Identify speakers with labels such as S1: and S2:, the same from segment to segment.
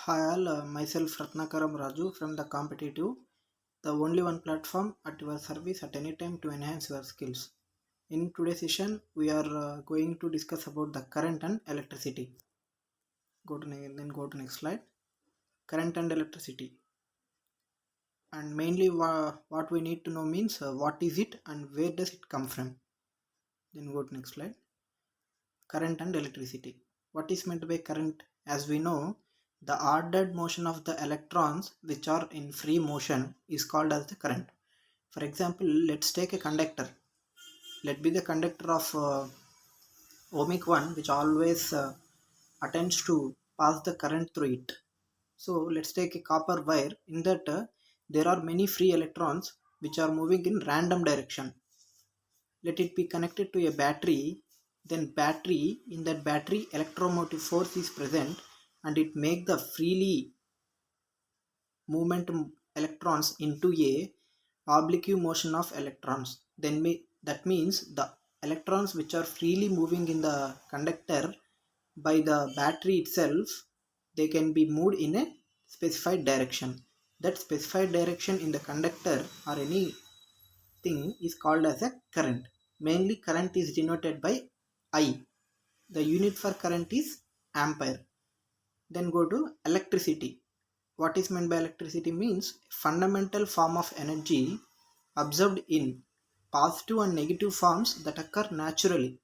S1: Hi all, myself Ratnakaram Raju from the Competitive, the only one platform at your service at any time to enhance your skills. In today's session, we are going to discuss about the current and electricity. Go to next slide. Current and electricity, and mainly what we need to know means what is it and where does it come from. Then go to next slide. Current and electricity. What is meant by current? As we know, the ordered motion of the electrons which are in free motion is called as the current. For example, let's take a conductor. Let be the conductor of ohmic 1 which always attempts to pass the current through it. So let's take a copper wire. In that there are many free electrons which are moving in random direction. Let it be connected to a battery. Then battery, in that battery electromotive force is present and it make the freely movement electrons into a oblique motion of electrons. That means the electrons which are freely moving in the conductor by the battery itself, they can be moved in a specified direction. That specified direction in the conductor or any thing is called as a current. Mainly current is denoted by I. The unit for current is ampere. Then go to electricity. What is meant by electricity means fundamental form of energy observed in positive and negative forms that occur naturally.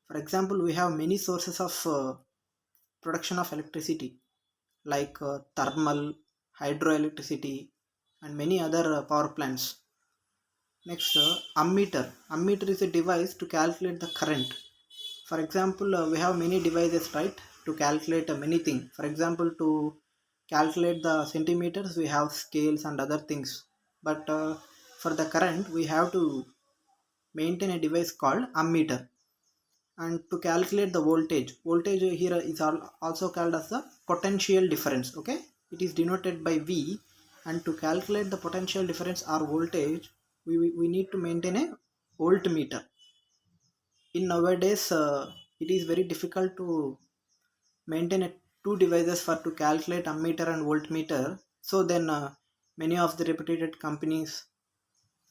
S1: For example, we have many sources of production of electricity like thermal, hydroelectricity, and many other power plants. Next, ammeter. Ammeter is a device to calculate the current. For example, we have many devices, right, to calculate many things. For example, to calculate the centimeters, we have scales and other things. But for the current, we have to maintain a device called ammeter. And to calculate the voltage here is also called as the potential difference. Okay, it is denoted by V. And to calculate the potential difference or voltage, we need to maintain a voltmeter. In nowadays, it is very difficult to maintain two devices for to calculate ammeter and voltmeter. So then many of the reputed companies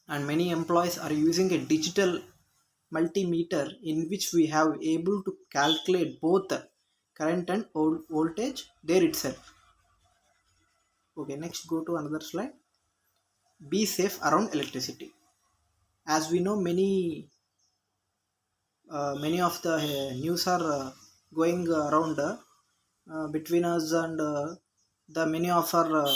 S1: and many employees are using a digital multimeter in which we have able to calculate both current and voltage there itself. Okay, next go to another slide. Be safe around electricity. As we know, many of the news are going around between us and the many of are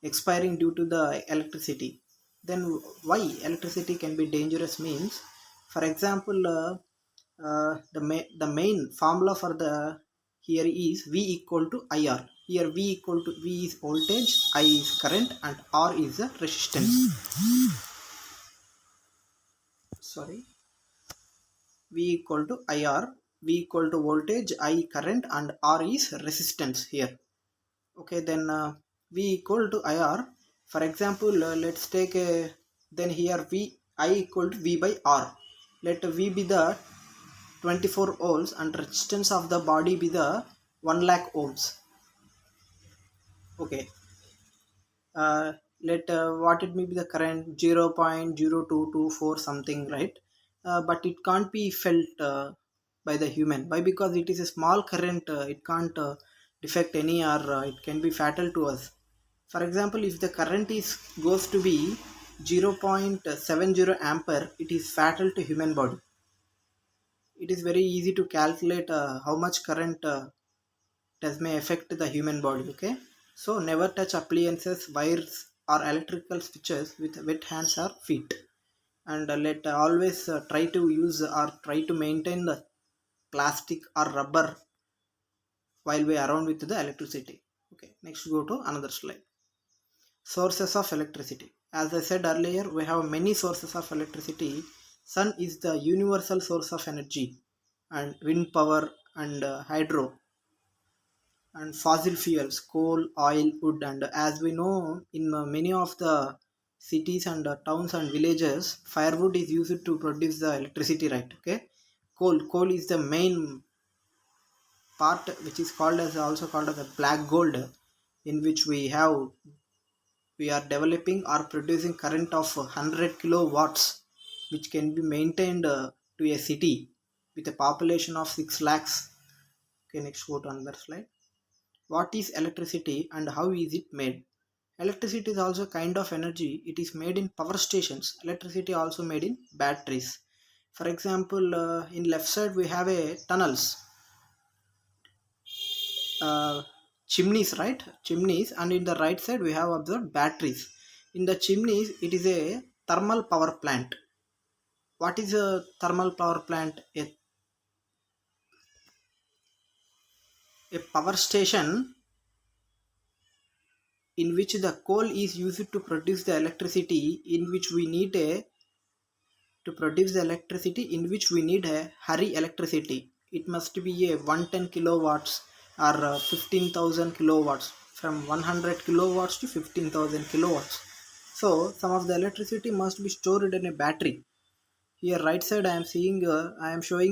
S1: expiring due to the electricity. Then why electricity can be dangerous means, for example, the main formula for the here is V equal to IR. Here V equal to V is voltage, I is current, and R is the resistance. Sorry, V equal to IR, V equal to voltage, I current, and R is resistance here. Okay, then V equal to IR. For example, let's take a, then here I equal to V by R. Let V be the 24 ohms and resistance of the body be the 1 lakh ohms. Okay, let what it may be the current 0.0224 something, right? But it can't be felt by the human. Why? Because it is a small current, it can't defect any, or it can be fatal to us. For example, if the current is goes to be 0.70 ampere, it is fatal to human body. It is very easy to calculate how much current does may affect the human body. Okay, so never touch appliances, wires, or electrical switches with wet hands or feet. And let always try to use or try to maintain the plastic or rubber while we are around with the electricity. Okay, next go to another slide. Sources of electricity. As I said earlier, we have many sources of electricity. Sun is the universal source of energy, and wind power and hydro, and fossil fuels, coal, oil, wood. And as we know, in many of the cities and towns and villages, firewood is used to produce the electricity, right? Okay, coal is the main part which is called as also called as a black gold. in which we are developing or producing current of 100 kilowatts, which can be maintained to a city with a population of 6 lakhs. Okay, next go to another slide. What is electricity and how is it made? Electricity is also a kind of energy. It is made in power stations. Electricity also made in batteries. For example, in left side we have a tunnels, uh, chimneys, right? Chimneys, and in the right side we have observed batteries. In the chimneys, it is a thermal power plant. What is a thermal power plant? A power station in which the coal is used to produce the electricity in which we need a to produce the electricity in which we need a hurry electricity. It must be a 110 kilowatts or 15,000 kilowatts, from 100 kilowatts to 15,000 kilowatts. So some of the electricity must be stored in a battery. Here right side I am showing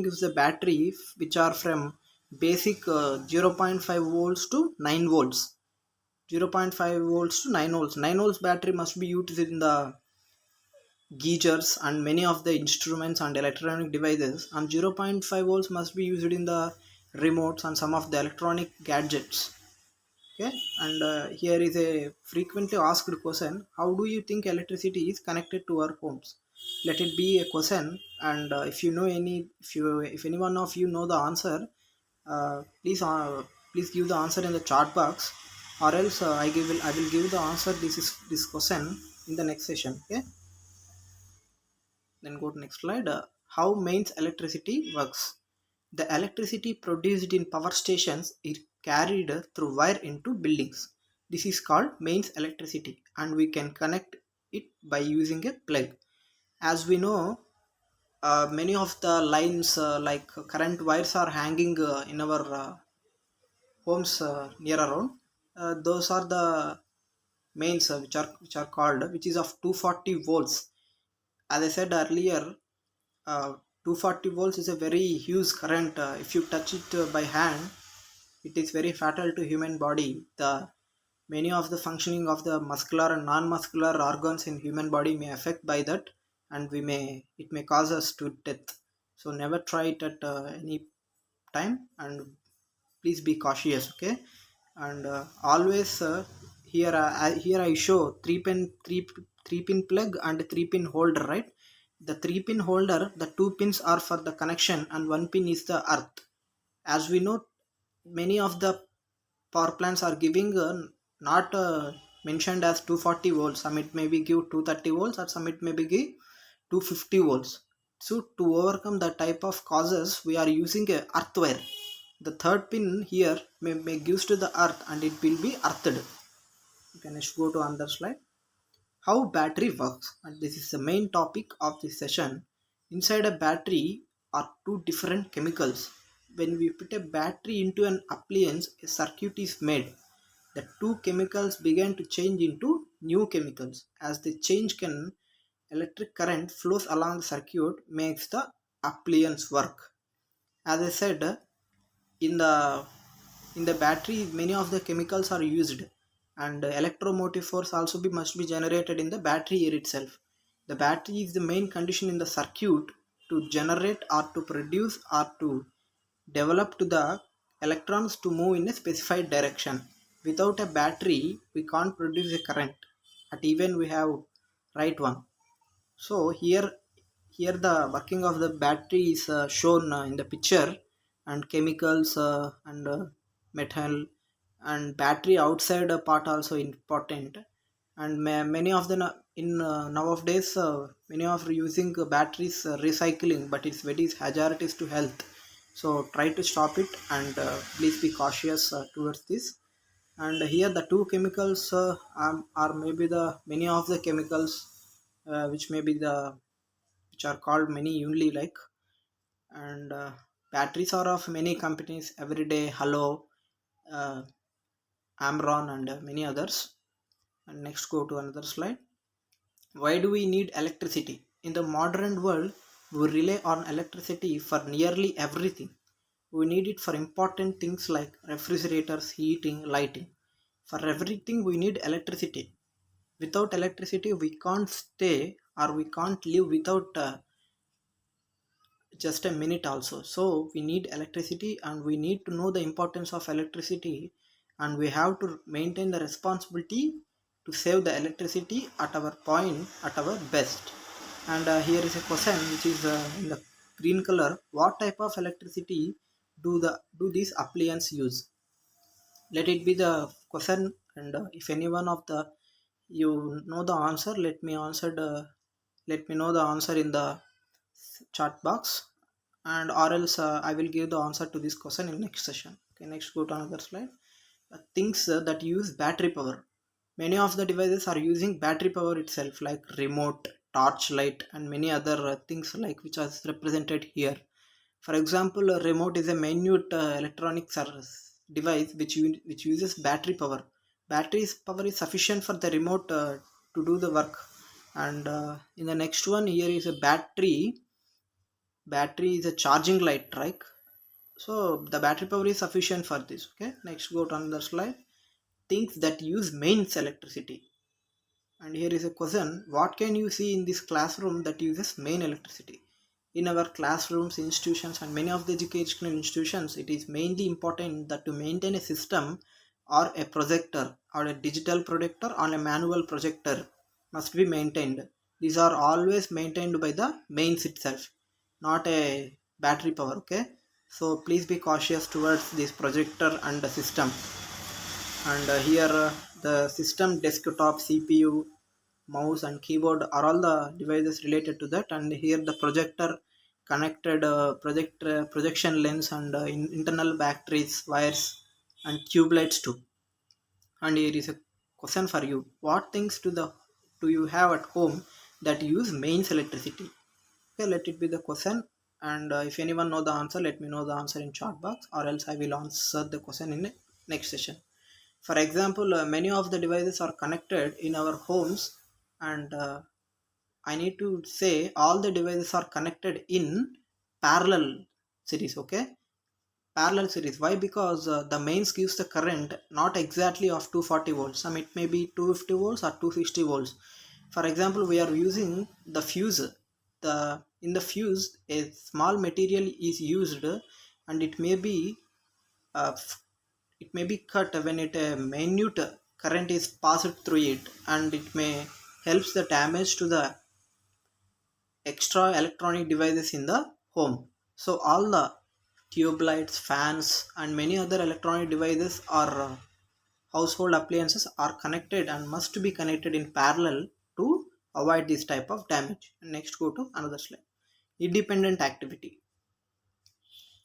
S1: you the battery which are from basic 0.5 volts to 9 volts. 0.5 volts to 9 volts. 9 volts battery must be used in the geysers and many of the instruments and electronic devices, and 0.5 volts must be used in the remotes and some of the electronic gadgets. Okay, and here is a frequently asked question: how do you think electricity is connected to our homes? Let it be a question, and if you know any, if any one of you know the answer, please give the answer in the chat box, or else I will give the answer this question in the next session. Okay, then go to next slide. How mains electricity works. The electricity produced in power stations is carried through wire into buildings. This is called mains electricity, and we can connect it by using a plug. As we know, many of the lines like current wires are hanging in our homes near around. Those are the mains which are called, which is of 240 volts. As I said earlier, 240 volts is a very huge current. If you touch it by hand, it is very fatal to human body. The many of the functioning of the muscular and non-muscular organs in human body may affect by that, and we may it may cause us to death. So never try it at any time, and please be cautious. Okay, and always here I show three pin plug and 3 pin holder, right? The 3 pin holder, the 2 pins are for the connection and 1 pin is the earth. As we know, many of the power plants are giving not mentioned as 240 volts. Some it may be give 230 volts, or some it may be give 250 volts. So to overcome the type of causes, we are using a earth wire. The third pin here may gives to the earth and it will be earthed. You can just go to another slide. How battery works, and this is the main topic of this session. Inside a battery are two different chemicals. When we put a battery into an appliance, a circuit is made. The two chemicals begin to change into new chemicals. As they change, can electric current flows along the circuit, makes the appliance work. As I said, in the battery many of the chemicals are used, and electromotive force also must be generated in the battery here itself. The battery is the main condition in the circuit to generate or to produce or to develop to the electrons to move in a specified direction. Without a battery we can't produce a current, at even we have right one. So here the working of the battery is shown in the picture, and chemicals and metal and battery outside part also important. And many of the in nowadays many of using batteries recycling, but it's very hazardous to health. So try to stop it, and please be cautious towards this. And here the two chemicals are maybe the many of the chemicals which may be the which are called many only like. And batteries are of many companies every day, Hello, uh, Amron, and many others. And next go to another slide. Why do we need electricity? In the modern world, we rely on electricity for nearly everything. We need it for important things like refrigerators, heating, lighting. For everything we need electricity. Without electricity we can't stay, or we can't live without just a minute also. So we need electricity, and we need to know the importance of electricity, and we have to maintain the responsibility to save the electricity at our point, at our best. And here is a question which is in the green color. What type of electricity do these appliances use? Let it be the question. And if any one of the you know the answer, let me know the answer in the chat box. And or else I will give the answer to this question in next session. Okay, next go to another slide. Things that use battery power. Many of the devices are using battery power itself, like remote, torchlight, and many other things like which are represented here. For example, a remote is a minute electronic device which uses battery power. Battery power is sufficient for the remote to do the work. And in the next one, here is a battery. Battery is a charging light, right? So the battery power is sufficient for this. Okay, next go to another slide. Things that use mains electricity. And here is a question. What can you see in this classroom that uses main electricity? In our classrooms, institutions, and many of the educational institutions, it is mainly important that to maintain a system or a projector or a digital projector or a manual projector must be maintained. These are always maintained by the mains itself, not a battery power. Okay, so please be cautious towards this projector and the system. And here the system, desktop, CPU, mouse, and keyboard are all the devices related to that. And here the projector connected projection lens, and internal batteries, wires, and tube lights too. And here is a question for you. What things do you have at home that use mains electricity? Okay, let it be the question. And if anyone know the answer, let me know the answer in chat box, or else I will answer the question in the next session. For example, many of the devices are connected in our homes. And I need to say all the devices are connected in parallel series. Okay, parallel series. Why? Because the mains gives the current not exactly of 240 volts. Some it may be 250 volts or 260 volts. For example, we are using the fuse. The In the fuse, a small material is used, and uh, it may be cut when it a minute current is passed through it, and it may helps the damage to the extra electronic devices in the home. So all the tube lights, fans, and many other electronic devices or household appliances are connected and must be connected in parallel to avoid this type of damage. Next, go to another slide. Independent activity.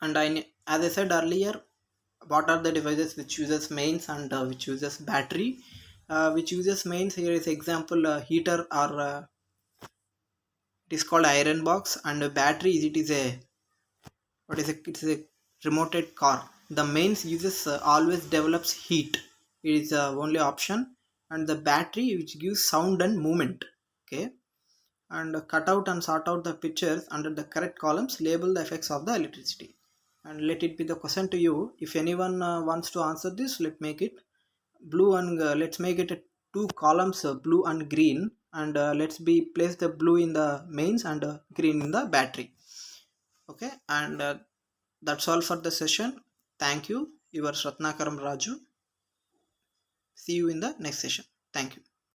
S1: And as I said earlier, what are the devices which uses mains and which uses battery? Which uses mains, here is example, heater, or it is called iron box. And battery is, it is a what is it? It's a remoted car. The mains uses always develops heat. It is only option. And the battery which gives sound and movement. Okay, and cut out and sort out the pictures under the correct columns. Label the effects of the electricity. And let it be the question to you. If anyone wants to answer this, let's make it blue, and let's make it two columns, blue and green. And let's be place the blue in the mains and green in the battery. Okay, and that's all for the session. Thank you. Your Ratnakaram Raju. See you in the next session. Thank you.